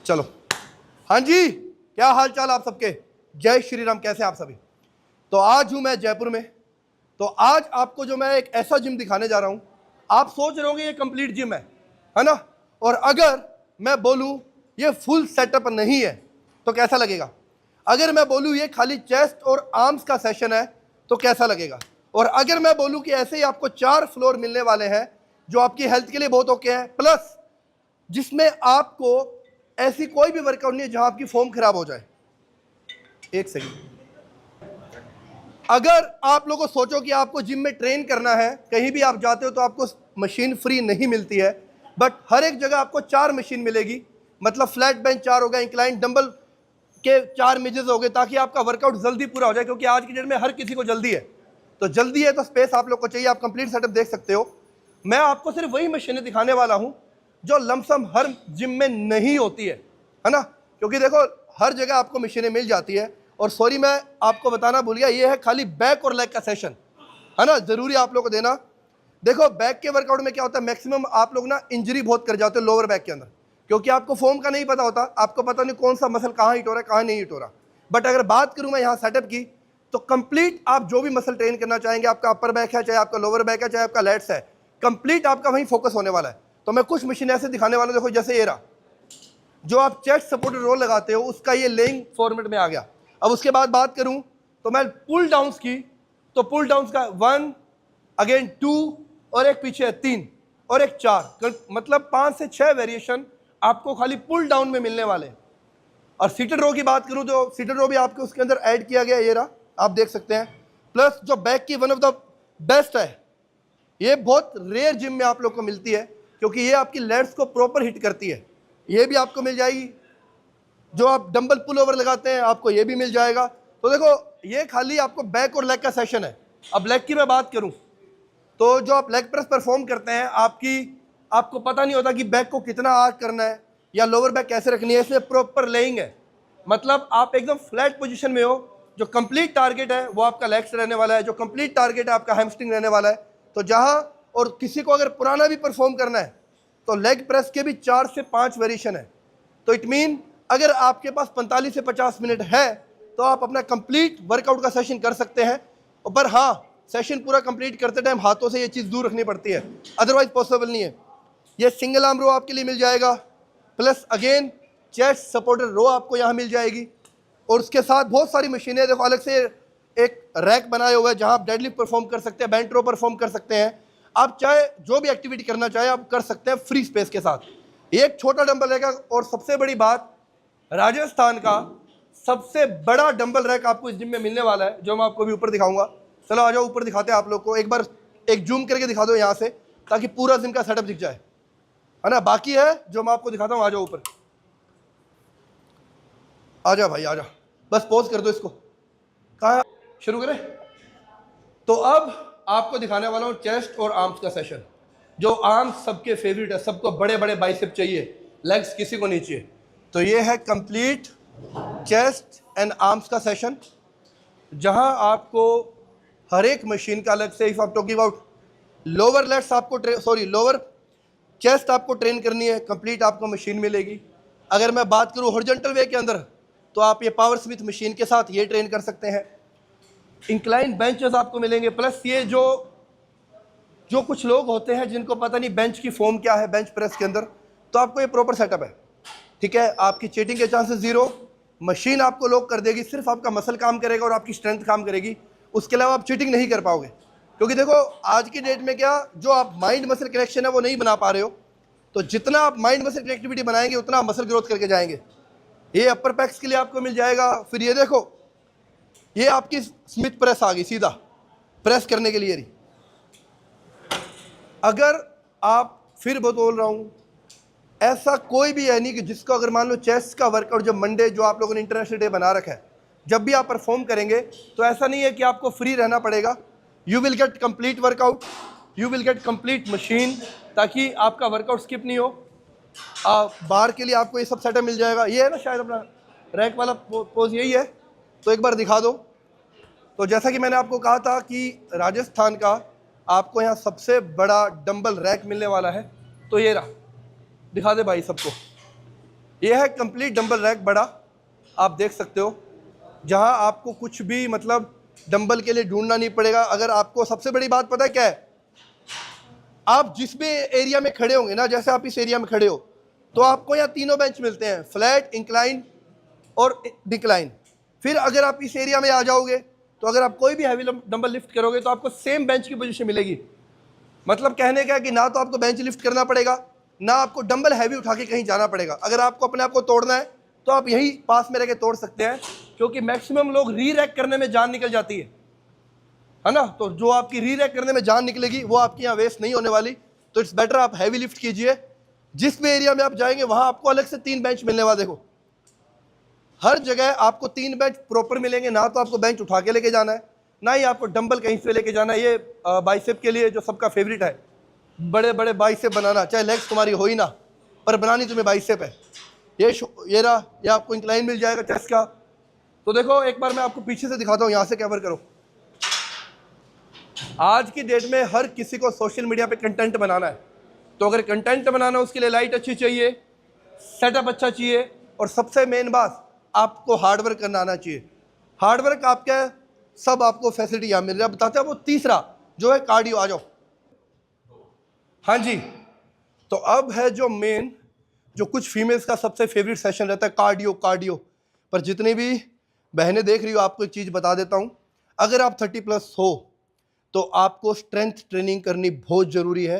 चलो, हाँ जी, क्या हाल चाल आप सबके? जय श्री राम। कैसे आप सभी? तो आज हूं मैं जयपुर में। तो आज आपको जो मैं एक ऐसा जिम दिखाने जा रहा हूं, आप सोच रहे होंगे ये कंप्लीट जिम है ना? और अगर मैं बोलूं ये फुल सेटअप नहीं है तो कैसा लगेगा? अगर मैं बोलूं ये खाली चेस्ट और आर्म्स का सेशन है तो कैसा लगेगा? और अगर मैं बोलूं कि ऐसे ही आपको 4 फ्लोर मिलने वाले हैं जो आपकी हेल्थ के लिए बहुत ओके है, प्लस जिसमें आपको ऐसी कोई भी वर्कआउट नहीं है जहां आपकी फॉर्म खराब हो जाए। एक सेकंड, अगर आप लोगों को सोचो कि आपको जिम में ट्रेन करना है, कहीं भी आप जाते हो तो आपको मशीन फ्री नहीं मिलती है, बट हर एक जगह आपको 4 मशीन मिलेगी। मतलब फ्लैट बेंच 4 हो गया, इंक्लाइन डंबल के 4 मेजेस हो गए, ताकि आपका वर्कआउट जल्दी पूरा हो जाए, क्योंकि आज की डेट में हर किसी को जल्दी है। तो जल्दी है तो स्पेस आप लोग को चाहिए, आप कंप्लीट सेटअप देख सकते हो। मैं आपको सिर्फ वही मशीनें दिखाने वाला हूं जो लमसम हर जिम में नहीं होती है ना? क्योंकि देखो हर जगह आपको मशीनें मिल जाती है। और सॉरी, मैं आपको बताना भूल गया, ये है खाली बैक और लेग का सेशन, है ना? जरूरी आप लोग को देना। देखो बैक के वर्कआउट में क्या होता है, मैक्सिमम आप लोग ना इंजरी बहुत कर जाते हो लोअर बैक के अंदर, क्योंकि आपको फॉर्म का नहीं पता होता, आपको पता नहीं कौन सा मसल कहाँ हिट हो रहा है, कहाँ नहीं हिट हो रहा। बट अगर बात करूँ मैं यहाँ सेटअप की, तो कंप्लीट आप जो भी मसल ट्रेन करना चाहेंगे, आपका अपर बैक है, चाहे आपका लोअर बैक है, चाहे आपका लैट्स है, कंप्लीट आपका वहीं फोकस होने वाला है। तो मैं कुछ मशीन ऐसे दिखाने वाला हूं, देखो जैसे ये रहा, जो आप चेस्ट सपोर्टेड रोल लगाते हो उसका ये लेइंग फॉर्मेट में आ गया। अब उसके बाद बात करूं तो मैं पुल डाउन्स की, तो पुल डाउन्स का 1 अगेन 2 और एक पीछे है 3 और एक 4, मतलब 5 से 6 वेरिएशन आपको खाली पुल डाउन में मिलने वाले। और सीटेड रो की बात करूं तो सीटेड रो भी आपके उसके अंदर ऐड किया गया, ये रहा, आप देख सकते हैं। प्लस जो बैक की वन ऑफ द बेस्ट है, ये बहुत रेयर जिम में आप लोग को मिलती है, क्योंकि ये आपकी लेग्स को प्रॉपर हिट करती है। ये भी आपको मिल जाएगी। जो आप डंबल पुल ओवर लगाते हैं आपको ये भी मिल जाएगा। तो देखो ये खाली आपको बैक और लेग का सेशन है। अब लेग की मैं बात करूं तो जो आप लेग प्रेस परफॉर्म करते हैं, आपको पता नहीं होता कि बैक को कितना आर्च करना है या लोअर बैक कैसे रखनी है, इसमें प्रॉपर लेइंग है। मतलब आप एकदम फ्लैट पोजीशन में हो। जो कंप्लीट टारगेट है वो आपका लेग्स रहने वाला है, जो कंप्लीट टारगेट है आपका हैमस्ट्रिंग रहने वाला है। तो जहां, और किसी को अगर पुराना भी परफॉर्म करना है तो लेग प्रेस के भी 4 से 5 वेरिएशन है। तो इट मीन अगर आपके पास 45 से 50 मिनट है तो आप अपना कंप्लीट वर्कआउट का सेशन कर सकते हैं। पर हाँ, सेशन पूरा कंप्लीट करते टाइम हाथों से ये चीज़ दूर रखनी पड़ती है, अदरवाइज पॉसिबल नहीं है। ये सिंगल आर्म रो आपके लिए मिल जाएगा, प्लस अगेन चेस्ट सपोर्टेड रो आपको यहाँ मिल जाएगी। और उसके साथ बहुत सारी मशीनें, देखो अलग से एक रैक बनाए हुए हैं जहाँ आप डेडलिफ्ट परफॉर्म कर सकते हैं, बेंच रो परफॉर्म कर सकते हैं। आप चाहे जो भी एक्टिविटी करना चाहे आप कर सकते हैं फ्री स्पेस के साथ। एक छोटा डंबल रहेगा। और सबसे बड़ी बात, राजस्थान का सबसे बड़ा डंबल रैक आपको इस जिम में मिलने वाला है, जो मैं आपको भी ऊपर दिखाऊंगा। चलो आ जाओ ऊपर, दिखाते हैं आप लोग को। एक बार एक जूम करके दिखा दो यहाँ से, ताकि पूरा जिम का सेटअप दिख जाए, है ना? बाकी है जो मैं आपको दिखाता हूँ। आ जाओ ऊपर, आ जाओ भाई, आ जाओ। बस पॉज कर दो इसको। कहाँ शुरू करें? तो अब आपको दिखाने वाला हूँ चेस्ट और आर्म्स का सेशन। जो आर्म्स सबके फेवरेट है, सबको बड़े बड़े बाइसेप चाहिए, लेग्स किसी को नहीं चाहिए। तो ये है कंप्लीट चेस्ट एंड आर्म्स का सेशन, जहां आपको हर एक मशीन का अलग से, इफ आप टॉकिंग अबाउट लोअर लेग्स आपको लोअर चेस्ट आपको ट्रेन करनी है, कंप्लीट आपको मशीन मिलेगी। अगर मैं बात करूं हॉरिजॉन्टल वे के अंदर, तो आप ये पावर स्मिथ मशीन के साथ ये ट्रेन कर सकते हैं। इंक्लाइन बेंचेस आपको मिलेंगे। प्लस ये जो कुछ लोग होते हैं जिनको पता नहीं बेंच की फॉर्म क्या है बेंच प्रेस के अंदर, तो आपको ये प्रॉपर सेटअप है, ठीक है? आपकी चीटिंग के चांसेस जीरो। मशीन आपको लॉक कर देगी, सिर्फ आपका मसल काम करेगा और आपकी स्ट्रेंथ काम करेगी। उसके अलावा आप चीटिंग नहीं कर पाओगे, क्योंकि देखो आज की डेट में क्या, जो आप माइंड मसल कनेक्शन है वो नहीं बना पा रहे हो। तो जितना आप माइंड मसल कनेक्टिविटी बनाएंगे उतना आप मसल ग्रोथ करके जाएंगे। ये अपर पैक्स के लिए आपको मिल जाएगा। फिर ये देखो, ये आपकी स्मिथ प्रेस आ गई, सीधा प्रेस करने के लिए रही। अगर आप, फिर बोल रहा हूँ, ऐसा कोई भी है नहीं कि जिसको, अगर मान लो चेस्ट का वर्कआउट जो मंडे जो आप लोगों ने इंटरनेशनल डे बना रखा है, जब भी आप परफॉर्म करेंगे तो ऐसा नहीं है कि आपको फ्री रहना पड़ेगा। You will get complete workout, you will get complete machine, ताकि आपका वर्कआउट स्किप नहीं हो। बार के लिए आपको ये सब सेटअप मिल जाएगा। ये है ना शायद अपना रैक वाला पोज, यही है। तो एक बार दिखा दो। तो जैसा कि मैंने आपको कहा था कि राजस्थान का आपको यहाँ सबसे बड़ा डंबल रैक मिलने वाला है। तो ये रहा, दिखा दे भाई सबको। ये है कंप्लीट डंबल रैक बड़ा, आप देख सकते हो, जहां आपको कुछ भी मतलब डंबल के लिए ढूंढना नहीं पड़ेगा। अगर आपको सबसे बड़ी बात पता है क्या है, आप जिस भी एरिया में खड़े होंगे ना, जैसे आप इस एरिया में खड़े हो, तो आपको यहाँ तीनों बेंच मिलते हैं, फ्लैट, इंक्लाइन और डिक्लाइन। फिर अगर आप इस एरिया में आ जाओगे तो अगर आप कोई भी हैवी डंबल लिफ्ट करोगे तो आपको सेम बेंच की पोजीशन मिलेगी। मतलब कहने का है कि ना तो आपको बेंच लिफ्ट करना पड़ेगा, ना आपको डंबल हैवी उठा के कहीं जाना पड़ेगा। अगर आपको अपने आप को तोड़ना है तो आप यही पास में रह के तोड़ सकते हैं, क्योंकि मैक्सिमम लोग री रैक करने में जान निकल जाती है ना। तो जो आपकी री रैक करने में जान निकलेगी वो आपकी यहाँ वेस्ट नहीं होने वाली। तो इट्स बेटर आप हैवी लिफ्ट कीजिए। जिस भी एरिया में आप जाएंगे वहां आपको अलग से 3 बेंच मिलने वाले। देखो हर जगह आपको 3 बेंच प्रॉपर मिलेंगे। ना तो आपको बेंच उठा के लेके जाना है, ना ही आपको डंबल कहीं से लेके जाना है। ये बाइसेप के लिए जो सबका फेवरेट है, बड़े बड़े बाइसेप बनाना, चाहे लेग्स तुम्हारी हो ही ना, पर बनानी तुम्हें बाइसेप है। ये रहा, ये आपको इंक्लाइन मिल जाएगा चेस्ट का। तो देखो एक बार मैं आपको पीछे से दिखाता हूँ, यहाँ से कवर करो। आज की डेट में हर किसी को सोशल मीडिया पे कंटेंट बनाना है। तो अगर कंटेंट बनाना, उसके लिए लाइट अच्छी चाहिए, सेटअप अच्छा चाहिए, और सबसे मेन बात आपको हार्डवर्क करना आना चाहिए। हार्डवर्क आपका सब आपको फैसिलिटी यहाँ मिल रहा है। बताते हैं वो तीसरा जो है कार्डियो। आ जाओ। हाँ जी, तो अब है जो मेन, जो कुछ फीमेल्स का सबसे फेवरेट सेशन रहता है, कार्डियो। कार्डियो पर जितनी भी बहनें देख रही हो, आपको एक चीज़ बता देता हूँ, अगर आप 30+ हो तो आपको स्ट्रेंथ ट्रेनिंग करनी बहुत ज़रूरी है।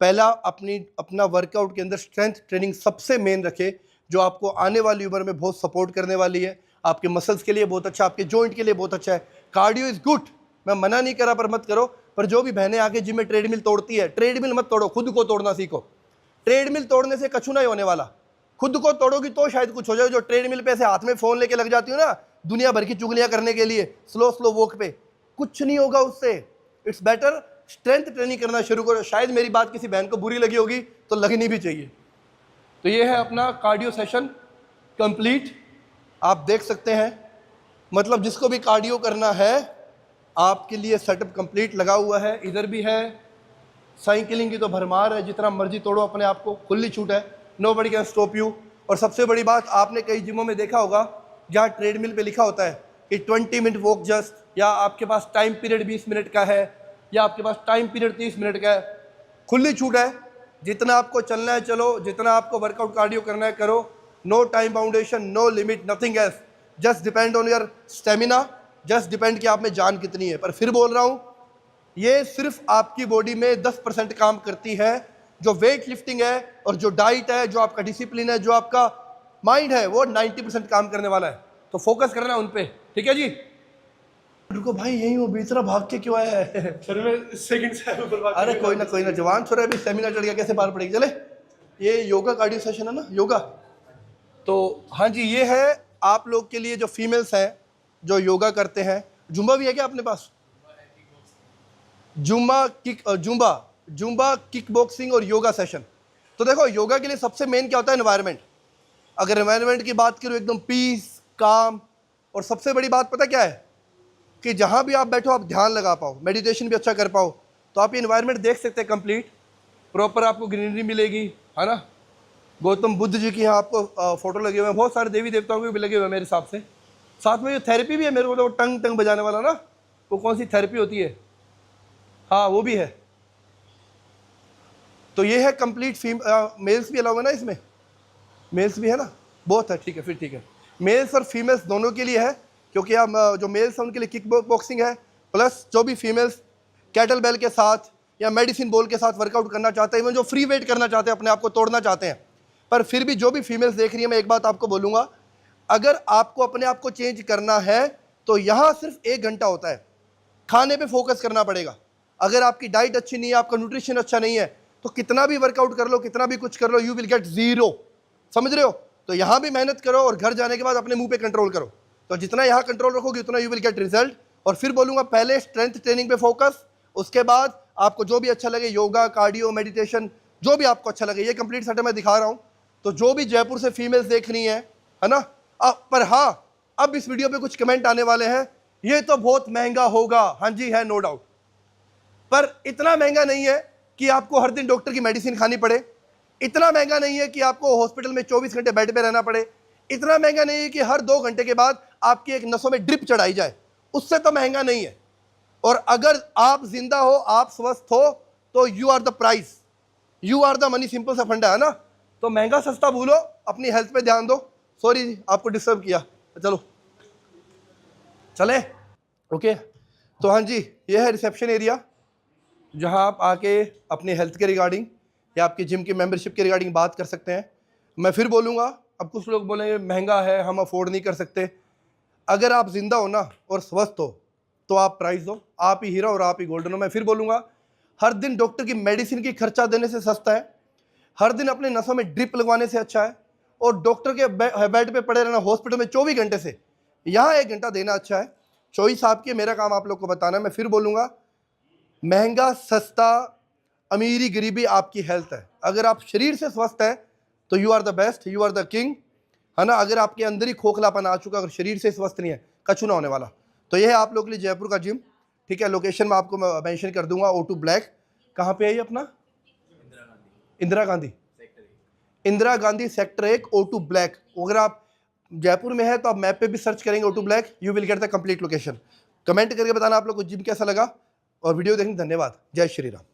पहला अपना वर्कआउट के अंदर स्ट्रेंथ ट्रेनिंग सबसे मेन रखे, जो आपको आने वाली उम्र में बहुत सपोर्ट करने वाली है। आपके मसल्स के लिए बहुत अच्छा, आपके जॉइंट के लिए बहुत अच्छा है। कार्डियो इज़ गुड, मैं मना नहीं करा, पर मत करो। पर जो भी बहनें आके जिम में ट्रेडमिल तोड़ती है, ट्रेडमिल मत तोड़ो, खुद को तोड़ना सीखो। ट्रेडमिल तोड़ने से कछु नहीं होने वाला, खुद को तोड़ोगी तो शायद कुछ हो जाए। जो ट्रेडमिल पे से हाथ में फ़ोन लेके लग जाती हो ना, दुनिया भर की चुगलियाँ करने के लिए, स्लो स्लो वॉक पे, कुछ नहीं होगा उससे। इट्स बेटर स्ट्रेंथ ट्रेनिंग करना शुरू करो। शायद मेरी बात किसी बहन को बुरी लगी होगी, तो लगनी भी चाहिए। तो ये है अपना कार्डियो सेशन कंप्लीट, आप देख सकते हैं। मतलब जिसको भी कार्डियो करना है, आपके लिए सेटअप कंप्लीट लगा हुआ है। इधर भी है, साइकिलिंग की तो भरमार है, जितना मर्जी तोड़ो अपने आप को, खुली छूट है, nobody can stop you. और सबसे बड़ी बात, आपने कई जिमों में देखा होगा जहाँ ट्रेडमिल पे लिखा होता है कि 20 मिनट वॉक जस्ट, या आपके पास टाइम पीरियड 20 मिनट का है, या आपके पास टाइम पीरियड 30 मिनट का है। खुली छूट है, जितना आपको चलना है चलो, जितना आपको वर्कआउट कार्डियो करना है करो। No time boundation, no limit, nothing else, just depend on your stamina, just depend कि आप में जान कितनी है। पर फिर बोल रहा हूँ, ये सिर्फ आपकी बॉडी में 10% काम करती है। जो वेट लिफ्टिंग है और जो डाइट है, जो आपका डिसिप्लिन है, जो आपका माइंड है, वो 90% काम करने वाला है। तो फोकस करना उन पे, ठीक है जी। रुको भाई, यही हो, बीच भाग के क्यों आया है? सर मैं सेकंड से ऊपर भाग अरे कोई ना, जवान छोरा अभी स्टेमिना चढ़ गया, कैसे पार पड़ेगी। चले, ये योगा कार्डियो सेशन है ना, योगा। तो हाँ जी, ये है आप लोग के लिए जो फीमेल्स हैं जो योगा करते हैं। जुम्बा भी है क्या अपने पास? जुम्बा किक बॉक्सिंग और योगा सेशन। तो देखो, योगा के लिए सबसे मेन क्या होता है? एनवायरनमेंट। अगर एनवायरनमेंट की बात करूँ, एकदम पीस, काम, और सबसे बड़ी बात पता क्या है, कि जहाँ भी आप बैठो आप ध्यान लगा पाओ, मेडिटेशन भी अच्छा कर पाओ। तो आप ये एनवायरनमेंट देख सकते हैं, कंप्लीट प्रॉपर आपको ग्रीनरी मिलेगी, है ना। गौतम बुद्ध जी की यहाँ आपको फोटो लगे हुए हैं, बहुत सारे देवी देवताओं के भी लगे हुए हैं मेरे हिसाब से। साथ में जो थेरेपी भी है, मेरे को तो टंग टंग बजाने वाला ना, वो कौन सी थेरेपी होती है, हाँ वो भी है। तो ये है कंप्लीट मेल्स भी अलाउ है ना इसमें, मेल्स भी है ना, बहुत है, ठीक है, फिर ठीक है। मेल्स और फीमेल्स दोनों के लिए है, क्योंकि आप जो मेल्स हैं उनके लिए किक बॉक्सिंग है, प्लस जो भी फीमेल्स कैटल बेल के साथ या मेडिसिन बॉल के साथ वर्कआउट करना चाहते हैं, इवन जो फ्री वेट करना चाहते हैं, अपने आप को तोड़ना चाहते हैं। पर फिर भी जो भी फीमेल्स देख रही है, मैं एक बात आपको बोलूँगा, अगर आपको अपने आप को चेंज करना है तो यहाँ सिर्फ 1 घंटा होता है, खाने पे फोकस करना पड़ेगा। अगर आपकी डाइट अच्छी नहीं है, आपका न्यूट्रिशन अच्छा नहीं है, तो कितना भी वर्कआउट कर लो, कितना भी कुछ कर लो, यू विल गेट जीरो। समझ रहे हो? तो यहाँ भी मेहनत करो और घर जाने के बाद अपने मुंह पे कंट्रोल करो। तो जितना यहाँ कंट्रोल रखोगे उतना यू विल गेट रिजल्ट। और फिर बोलूँगा, पहले स्ट्रेंथ ट्रेनिंग पे फोकस, उसके बाद आपको जो भी अच्छा लगे, योगा, कार्डियो, मेडिटेशन, जो भी आपको अच्छा लगे। ये कंप्लीट सेटअप मैं दिखा रहा हूँ। तो जो भी जयपुर से फीमेल्स देख रही हैं, है ना, पर हाँ, अब इस वीडियो पे कुछ कमेंट आने वाले हैं, ये तो बहुत महंगा होगा। हाँ जी, है, नो डाउट, पर इतना महंगा नहीं है कि आपको हर दिन डॉक्टर की मेडिसिन खानी पड़े। इतना महंगा नहीं है कि आपको हॉस्पिटल में 24 घंटे बेड पे रहना पड़े, इतना महंगा नहीं है कि हर 2 घंटे के बाद आपकी एक नसों में ड्रिप चढ़ाई जाए, उससे तो महंगा नहीं है। और अगर आप जिंदा हो, आप स्वस्थ हो, तो you are the price, you are the money, simple सा फंडा है ना। तो महंगा सस्ता भूलो, अपनी हेल्थ पे ध्यान दो। सॉरी आपको डिस्टर्ब किया, चलो चले ओके। तो हाँ जी, ये है रिसेप्शन एरिया, जहाँ आप आके अपनी हेल्थ के रिगार्डिंग या आपकी जिम की मेंबरशिप के रिगार्डिंग बात कर सकते हैं। मैं फिर बोलूँगा, अब कुछ लोग बोलेंगे महंगा है, हम अफोर्ड नहीं कर सकते। अगर आप जिंदा हो ना और स्वस्थ हो तो आप प्राइस दो, आप ही हीरो और आप ही गोल्डन हो। मैं फिर बोलूँगा, हर दिन डॉक्टर की मेडिसिन की खर्चा देने से सस्ता है, हर दिन अपने नसों में ड्रिप लगवाने से अच्छा है, और डॉक्टर के बेड पे पड़े रहना हॉस्पिटल में 24 घंटे से यहाँ 1 घंटा देना अच्छा है। चॉइस आपकी है, मेरा काम आप लोग को बताना है। मैं फिर बोलूँगा, महंगा सस्ता, अमीरी गरीबी आपकी हेल्थ है। अगर आप शरीर से स्वस्थ हैं तो you are the best, you are the king, है ना। अगर आपके अंदर ही खोखलापन आ चुका, अगर शरीर से स्वस्थ नहीं है, कछु ना होने वाला। तो यह है आप लोग के लिए जयपुर का जिम, ठीक है। लोकेशन मैं आपको मेंशन कर दूंगा, O2 ब्लैक। कहाँ पे है ये अपना? Indira Gandhi sector 1 O2 black. अगर आप जयपुर में है तो आप मैप पे भी सर्च करेंगे O2 black, you will get the complete location. Comment करके बताना आप लोग को जिम कैसा लगा, और वीडियो देखने धन्यवाद। जय श्री राम।